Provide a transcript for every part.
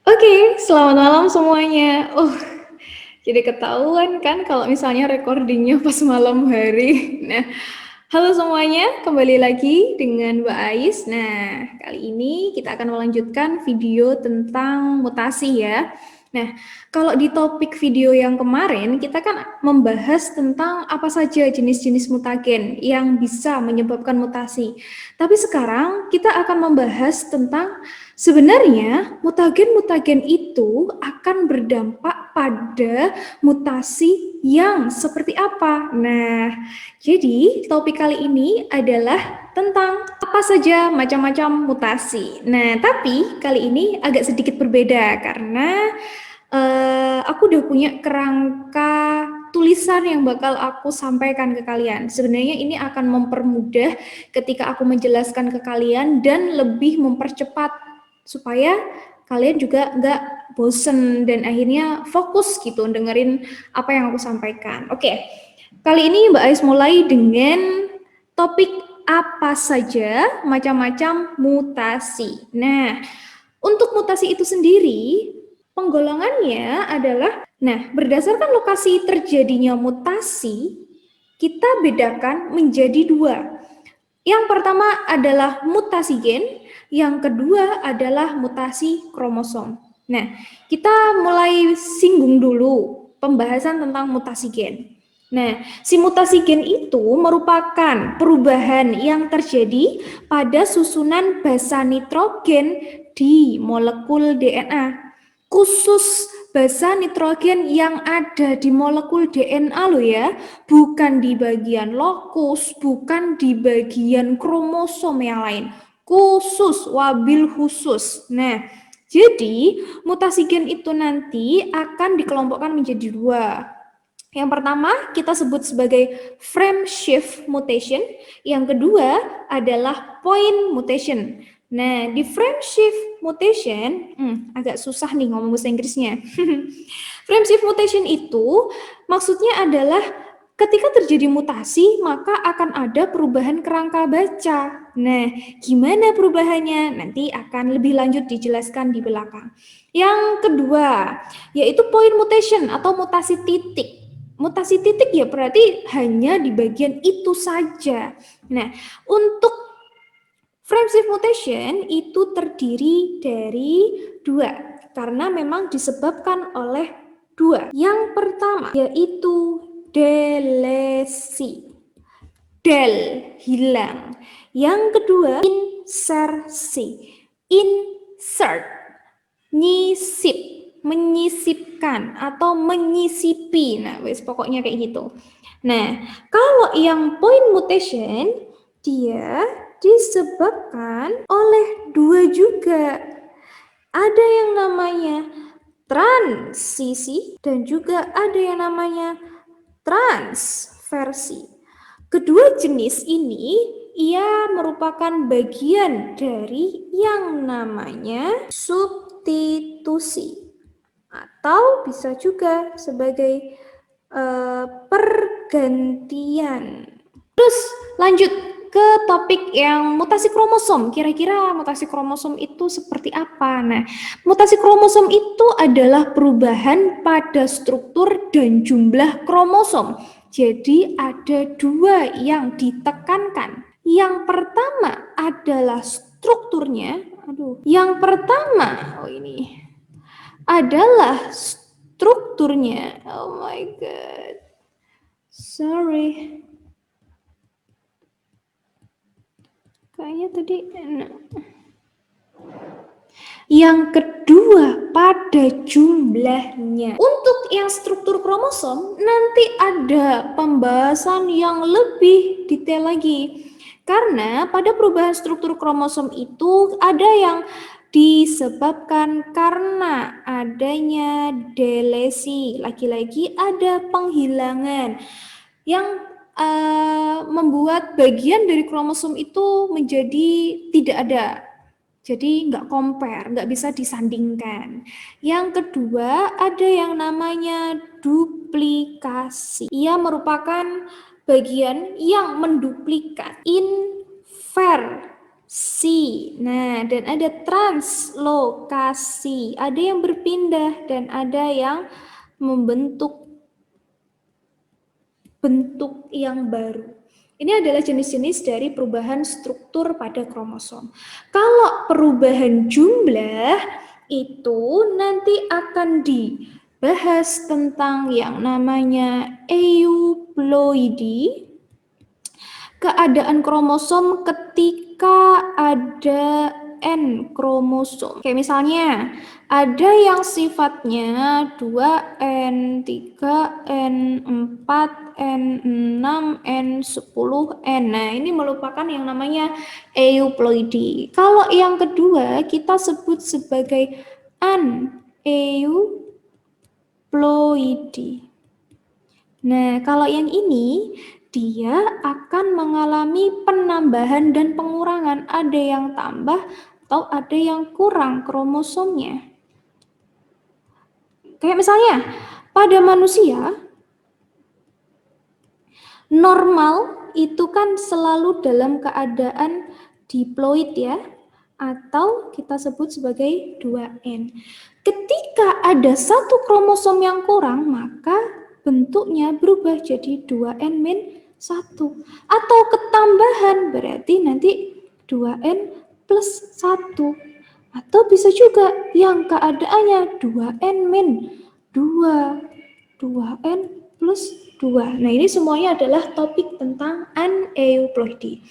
Oke, selamat malam semuanya. Jadi ketahuan kan kalau misalnya recordingnya pas malam hari. Nah, halo semuanya, kembali lagi dengan Mbak Ais. Nah, kali ini kita akan melanjutkan video tentang mutasi ya. Nah, kalau di topik video yang kemarin, kita kan membahas tentang apa saja jenis-jenis mutagen yang bisa menyebabkan mutasi. Tapi sekarang kita akan membahas tentang sebenarnya mutagen-mutagen itu akan berdampak pada mutasi yang seperti apa. Nah, jadi topik kali ini adalah tentang apa saja macam-macam mutasi. Nah, tapi kali ini agak sedikit berbeda karena aku udah punya kerangka tulisan yang bakal aku sampaikan ke kalian. Sebenarnya ini akan mempermudah ketika aku menjelaskan ke kalian dan lebih mempercepat supaya kalian juga nggak bosen dan akhirnya fokus gitu dengerin apa yang aku sampaikan. Oke, kali ini Mbak Ais mulai dengan topik apa saja macam-macam mutasi. Nah, untuk mutasi itu sendiri, penggolongannya adalah, nah, berdasarkan lokasi terjadinya mutasi, kita bedakan menjadi dua. Yang pertama adalah mutasi gen, yang kedua adalah mutasi kromosom. Nah, kita mulai singgung dulu pembahasan tentang mutasi gen. Nah, si mutasi gen itu merupakan perubahan yang terjadi pada susunan basa nitrogen di molekul DNA. Khusus basa nitrogen yang ada di molekul DNA loh ya, bukan di bagian lokus, bukan di bagian kromosom yang lain. Khusus, wabil khusus. Nah, jadi mutasi gen itu nanti akan dikelompokkan menjadi dua. Yang pertama kita sebut sebagai frame shift mutation, yang kedua adalah point mutation. Nah, di frame shift mutation, agak susah nih ngomong bahasa Inggrisnya. Frame shift mutation itu maksudnya adalah ketika terjadi mutasi, maka akan ada perubahan kerangka baca. Nah, gimana perubahannya? Nanti akan lebih lanjut dijelaskan di belakang. Yang kedua, yaitu point mutation atau mutasi titik. Mutasi titik ya berarti hanya di bagian itu saja. Nah, untuk frame shift mutation itu terdiri dari dua, karena memang disebabkan oleh dua. Yang pertama yaitu delesi. Del, hilang. Yang kedua insersi. Insert, nyisip, menyisipkan atau menyisipi. Nah, wes pokoknya kayak gitu. Nah, kalau yang point mutation dia disebabkan oleh dua juga. Ada yang namanya transisi dan juga ada yang namanya transversi. Kedua jenis ini ia merupakan bagian dari yang namanya substitusi atau bisa juga sebagai pergantian. Terus lanjut ke topik yang mutasi kromosom. Kira-kira mutasi kromosom itu seperti apa? Nah, mutasi kromosom itu adalah perubahan pada struktur dan jumlah kromosom. Jadi ada dua yang ditekankan. Yang pertama adalah strukturnya. Yang pertama, ini adalah strukturnya. Oh my god. Sorry. Kayaknya tadi Yang kedua pada jumlahnya. Untuk yang struktur kromosom nanti ada pembahasan yang lebih detail lagi. Karena pada perubahan struktur kromosom itu ada yang disebabkan karena adanya delesi. Lagi-lagi ada penghilangan yang membuat bagian dari kromosom itu menjadi tidak ada. Jadi nggak compare, nggak bisa disandingkan. Yang kedua ada yang namanya duplikasi. Ia merupakan bagian yang menduplikat, inversi. Nah, dan ada translokasi. Ada yang berpindah dan ada yang membentuk bentuk yang baru. Ini adalah jenis-jenis dari perubahan struktur pada kromosom. Kalau perubahan jumlah itu nanti akan dibahas tentang yang namanya euploidi, keadaan kromosom ketika ada N kromosom. Kayak misalnya ada yang sifatnya 2N, 3N, 4N, 6N, 10N. Nah, ini merupakan yang namanya euploidi. Kalau yang kedua kita sebut sebagai aneuploidi. Nah, kalau yang ini dia akan mengalami penambahan dan pengurangan. Ada yang tambah atau ada yang kurang kromosomnya. Kayak misalnya pada manusia normal itu kan selalu dalam keadaan diploid ya, atau kita sebut sebagai 2N. Ketika ada satu kromosom yang kurang, maka bentuknya berubah jadi 2N-1. Atau ketambahan, berarti nanti 2N+1. Atau bisa juga yang keadaannya 2N-2. 2N+2. Nah, ini semuanya adalah topik tentang aneuploidi.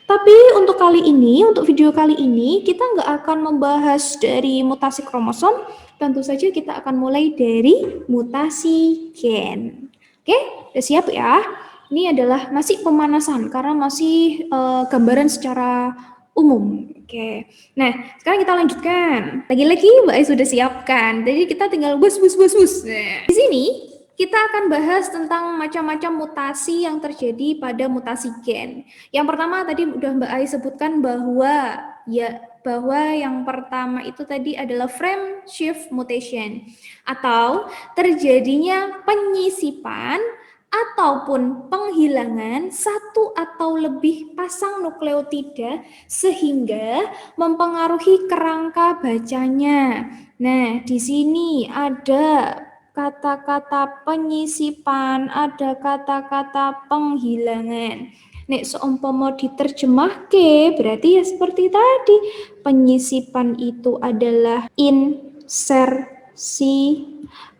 Tapi untuk kali ini, untuk video kali ini, kita nggak akan membahas dari mutasi kromosom. Tentu saja kita akan mulai dari mutasi gen. Oke, udah siap ya? Ini adalah masih pemanasan karena masih gambaran secara umum. Oke, nah sekarang kita lanjutkan. Lagi-lagi Mbak Ais sudah siapkan. Jadi kita tinggal bus. Nah, di sini kita akan bahas tentang macam-macam mutasi yang terjadi pada mutasi gen. Yang pertama tadi udah Mbak Ai sebutkan bahwa yang pertama itu tadi adalah frame shift mutation atau terjadinya penyisipan ataupun penghilangan satu atau lebih pasang nukleotida sehingga mempengaruhi kerangka bacanya. Nah, di sini ada kata-kata penyisipan, ada kata-kata penghilangan. Nek seumpama diterjemahke berarti ya seperti tadi. Penyisipan itu adalah insersi.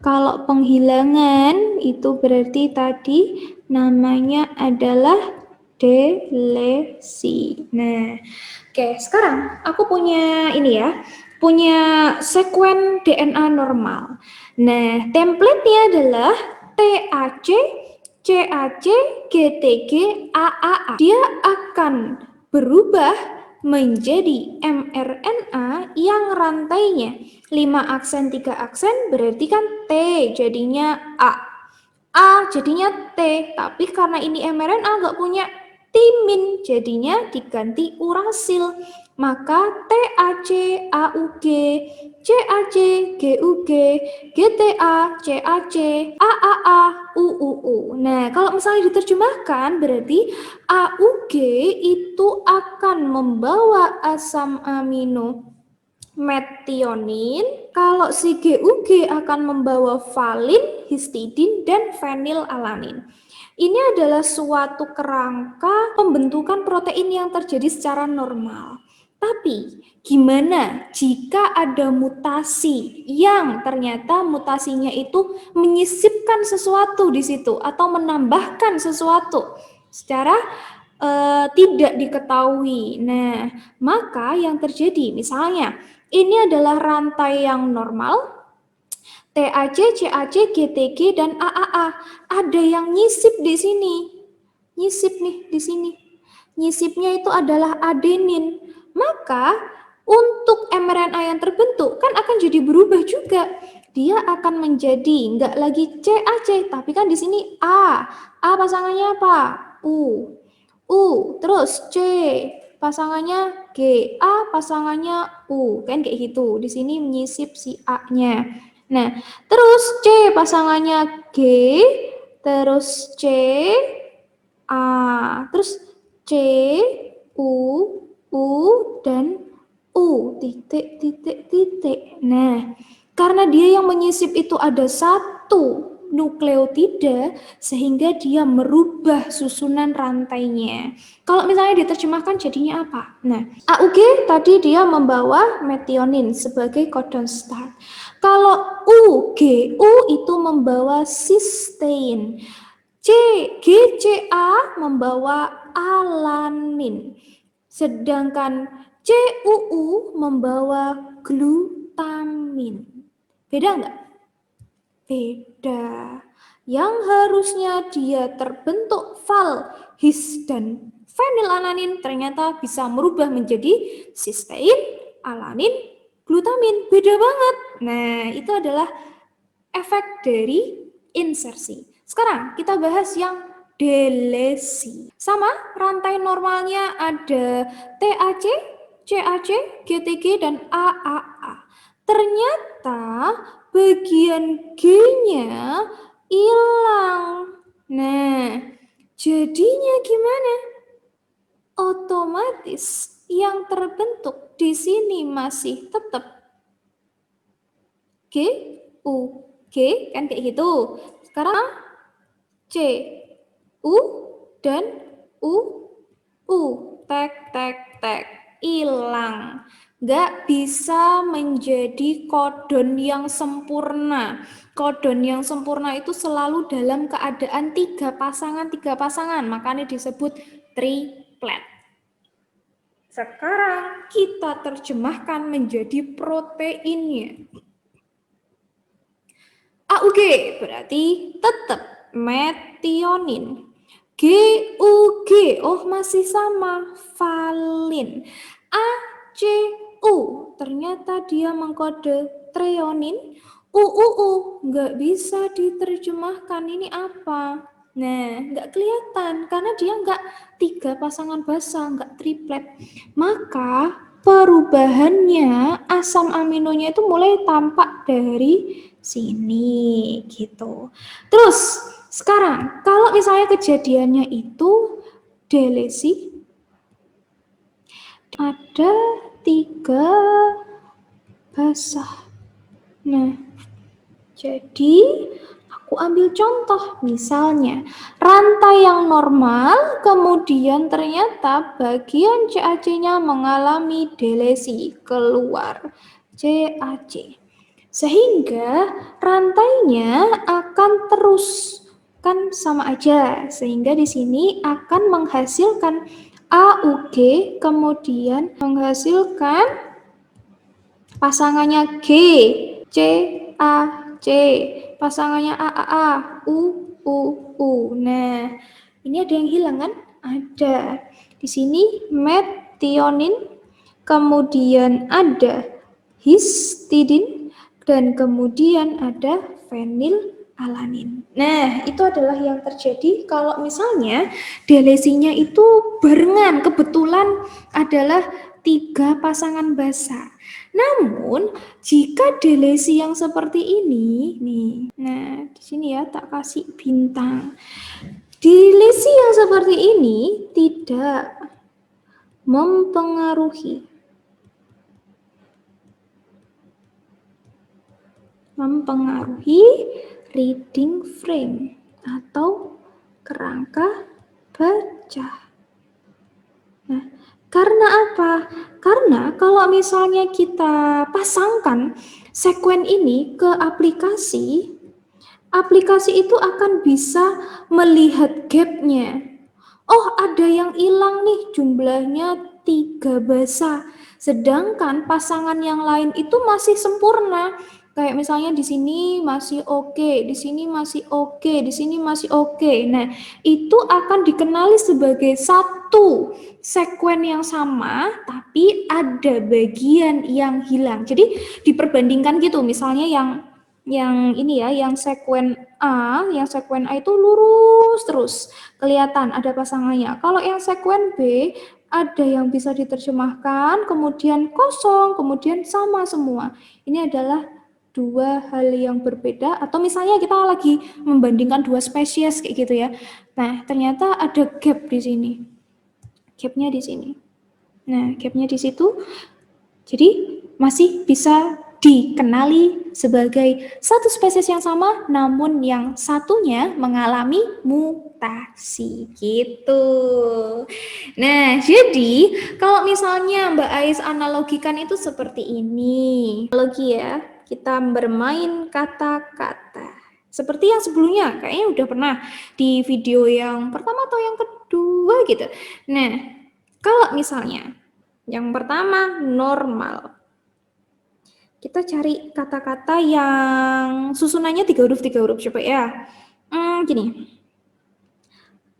Kalau penghilangan itu berarti tadi namanya adalah delesi. Nah, oke, sekarang aku punya ini ya, punya sekuen DNA normal. Nah, template-nya adalah TAC, CAC, GTG, AAA. Dia akan berubah menjadi mRNA yang rantainya 5 aksen 3 aksen berarti kan T jadinya A jadinya T, tapi karena ini mRNA nggak punya timin jadinya diganti urasil, maka TAC AUG, CAC GUG, GTA CAC, AAA UUU. Nah, kalau misalnya diterjemahkan berarti AUG itu akan membawa asam amino metionin, kalau si GUG akan membawa valin, histidin, dan fenilalanin. Ini adalah suatu kerangka pembentukan protein yang terjadi secara normal. Tapi gimana jika ada mutasi yang ternyata mutasinya itu menyisipkan sesuatu di situ atau menambahkan sesuatu secara tidak diketahui. Nah, maka yang terjadi misalnya ini adalah rantai yang normal, TAC, CAC, GTG, dan AAA. Ada yang nyisip di sini. Nyisip nih di sini. Nyisipnya itu adalah adenin. Maka untuk mRNA yang terbentuk kan akan jadi berubah juga. Dia akan menjadi nggak lagi CAC, tapi kan di sini A. A pasangannya apa? U. Terus C. Pasangannya G, A pasangannya U, kan kayak gitu. Di sini menyisip si A-nya. Nah, terus C pasangannya G, terus C, A, terus C, U, titik, titik, titik. Nah, karena dia yang menyisip itu ada satu nukleotida, sehingga dia merubah susunan rantainya. Kalau misalnya diterjemahkan jadinya apa? Nah, AUG tadi dia membawa metionin sebagai codon start. Kalau UGU itu membawa cysteine. GCA membawa alanin. Sedangkan CUU membawa glutamin. Beda nggak? Beda. Yang harusnya dia terbentuk his dan fenilalanin ternyata bisa merubah menjadi cysteine, alanin, glutamin. Beda banget. Nah, itu adalah efek dari insersi. Sekarang kita bahas yang delesi. Sama, rantai normalnya ada TAC, CAC, GTG, dan AAA. Ternyata bagian G-nya hilang. Nah, jadinya gimana? Otomatis yang terbentuk di sini masih tetap G, U, G, kan kayak gitu. Sekarang C, U, dan U, U. Tek, tek, tek. Hilang. Nggak bisa menjadi kodon yang sempurna. Kodon yang sempurna itu selalu dalam keadaan tiga pasangan. Makanya disebut triplet. Sekarang kita terjemahkan menjadi proteinnya. AUG berarti tetap metionin. GUG, oh masih sama, valin. ACU, ternyata dia mengkode treonin. UUU, nggak bisa diterjemahkan, ini apa? Nah, nggak kelihatan, karena dia nggak tiga pasangan basa, nggak triplet. Maka perubahannya asam aminonya itu mulai tampak dari sini gitu. Terus sekarang kalau misalnya kejadiannya itu delesi, ada tiga basah. Nah, jadi aku ambil contoh, misalnya rantai yang normal, kemudian ternyata bagian CAC-nya mengalami delesi, keluar CAC. Sehingga rantainya akan terus, kan sama aja, sehingga di sini akan menghasilkan AUG, kemudian menghasilkan pasangannya G, C, A, C, pasangannya A, A, A, U, U, U. Nah, ini ada yang hilang kan? Ada. Di sini metionin, kemudian ada histidin, dan kemudian ada fenilalanin. Nah, itu adalah yang terjadi kalau misalnya delesinya itu barengan, kebetulan adalah tiga pasangan basa. Namun, jika delesi yang seperti ini, nih, nah di sini ya tak kasih bintang. Delesi yang seperti ini tidak mempengaruhi reading frame atau kerangka baca. Nah, karena apa? Karena kalau misalnya kita pasangkan sekuen ini ke aplikasi, aplikasi itu akan bisa melihat gapnya. Oh, ada yang hilang nih, jumlahnya 3 basa. Sedangkan pasangan yang lain itu masih sempurna. Kayak misalnya di sini masih oke, di sini masih oke, di sini masih oke. Nah, itu akan dikenali sebagai satu sekuen yang sama, tapi ada bagian yang hilang. Jadi diperbandingkan gitu, misalnya yang ini ya, yang sekuen A itu lurus terus, kelihatan ada pasangannya. Kalau yang sekuen B, ada yang bisa diterjemahkan, kemudian kosong, kemudian sama semua. Ini adalah dua hal yang berbeda, atau misalnya kita lagi membandingkan dua spesies kayak gitu ya. Nah, ternyata ada gap di sini. Gapnya di sini. Nah, gapnya di situ. Jadi masih bisa dikenali sebagai satu spesies yang sama, namun yang satunya mengalami mutasi gitu. Nah, jadi kalau misalnya Mbak Ais analogikan itu seperti ini. Analogi ya, kita bermain kata-kata. Seperti yang sebelumnya, kayaknya udah pernah di video yang pertama atau yang kedua gitu. Nah, kalau misalnya yang pertama normal. Kita cari kata-kata yang susunannya 3 huruf coba ya. Gini.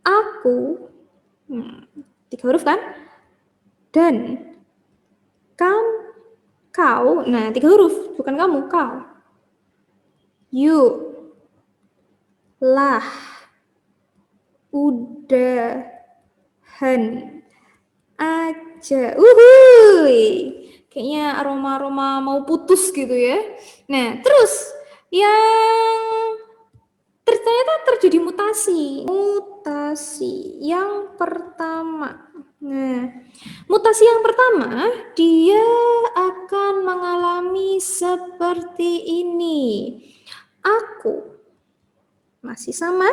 Aku, 3 huruf kan? Dan kau, nah 3 huruf, bukan kamu, kau. You, lah, udahan aja. Kayaknya aroma-aroma mau putus gitu ya. Nah, terus yang ternyata terjadi mutasi. Mutasi yang pertama. Nah, mutasi yang pertama, dia akan mengalami seperti ini. Aku masih sama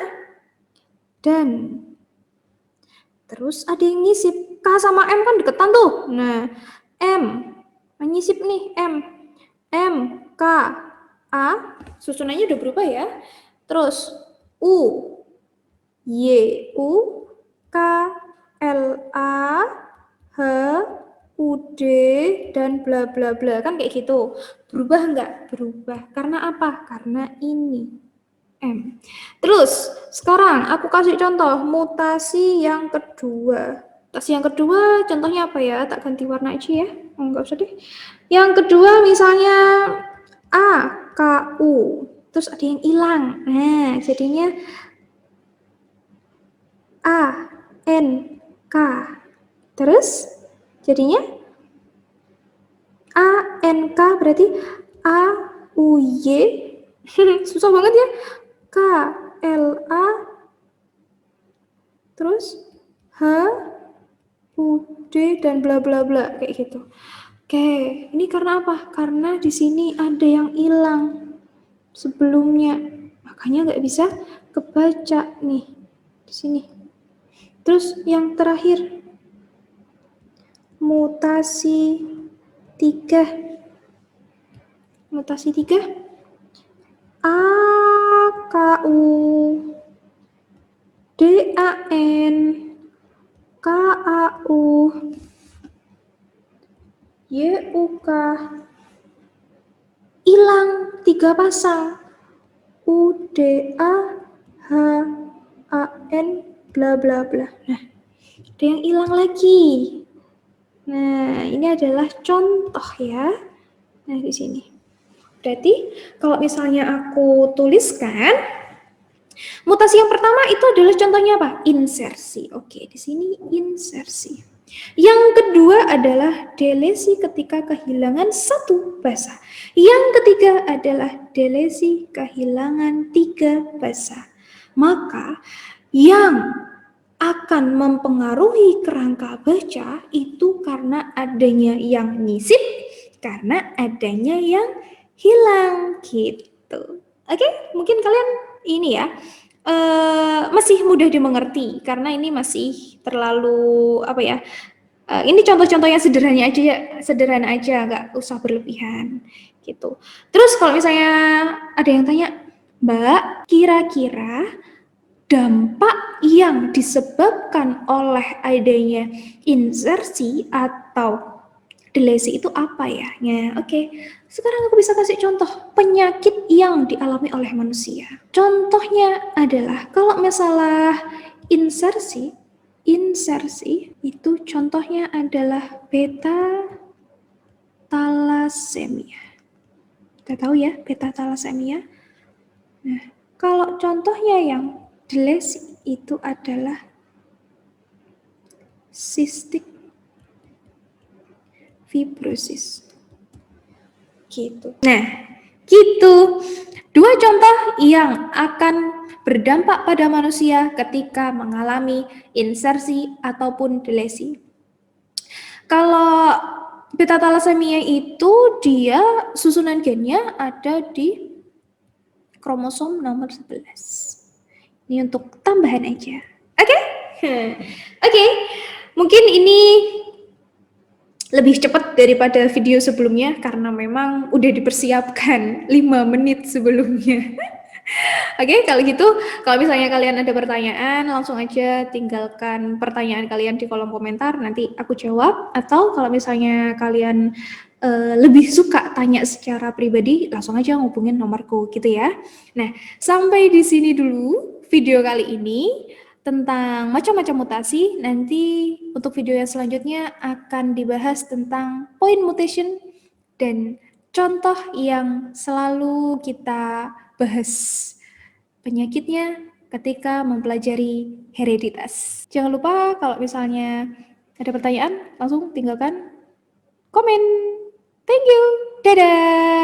dan terus ada yang nyisip. K sama M kan deketan tuh. Nah, M menyisip nih M, K, A, susunannya udah berubah ya. Terus U, Y, U, K, L, A, H, U, D, dan bla bla bla. Kan kayak gitu. Berubah enggak? Berubah. Karena apa? Karena ini M. Terus sekarang aku kasih contoh mutasi yang kedua. Mutasi yang kedua contohnya apa ya? Tak ganti warna aja ya. Enggak usah deh. Yang kedua misalnya A, K, U. Terus ada yang hilang. Nah, jadinya A, N, K. Terus jadinya A, N, K berarti A, U, Y. Susah banget ya. K, L, A. Terus H, U, D, dan bla bla bla. Kayak gitu. Oke, ini karena apa? Karena di sini ada yang hilang sebelumnya. Makanya nggak bisa kebaca nih. Di sini. Terus yang terakhir, mutasi 3. Mutasi 3. A, K, U, D, A, N, K, A, U, Y, U, K. Hilang 3 pasang. U, D, A, H, A, N, bla bla bla. Nah, ada yang hilang lagi. Nah, ini adalah contoh ya. Nah, di sini. Berarti kalau misalnya aku tuliskan, mutasi yang pertama itu adalah contohnya apa? Insersi. Oke, di sini insersi. Yang kedua adalah delesi ketika kehilangan satu bahasa. Yang ketiga adalah delesi kehilangan 3 bahasa. Maka yang akan mempengaruhi kerangka baca itu karena adanya yang nyisip, karena adanya yang hilang gitu. Oke, mungkin kalian ini ya masih mudah dimengerti karena ini masih terlalu apa ya? Ini contoh-contoh yang sederhana aja, nggak usah berlebihan gitu. Terus kalau misalnya ada yang tanya, Mbak, kira-kira dampak yang disebabkan oleh adanya insersi atau delesi itu apa ya? Ya, oke. Sekarang aku bisa kasih contoh penyakit yang dialami oleh manusia. Contohnya adalah kalau masalah insersi itu contohnya adalah beta thalassemia. Kita tahu ya beta thalassemia. Nah, kalau contohnya yang delesi itu adalah cystic fibrosis. Gitu. Nah, gitu. 2 contoh yang akan berdampak pada manusia ketika mengalami insersi ataupun delesi. Kalau beta thalassemia itu dia susunan gennya ada di kromosom nomor 11. Ini untuk tambahan aja. Oke? Oke. Mungkin ini lebih cepat daripada video sebelumnya karena memang udah dipersiapkan 5 menit sebelumnya. Oke, kalau gitu, kalau misalnya kalian ada pertanyaan, langsung aja tinggalkan pertanyaan kalian di kolom komentar, nanti aku jawab. Atau kalau misalnya kalian lebih suka tanya secara pribadi, langsung aja ngubungin nomorku gitu ya. Nah, sampai di sini dulu video kali ini tentang macam-macam mutasi. Nanti untuk video yang selanjutnya akan dibahas tentang point mutation dan contoh yang selalu kita bahas penyakitnya ketika mempelajari hereditas. Jangan lupa kalau misalnya ada pertanyaan, langsung tinggalkan komen. Thank you. Dadah.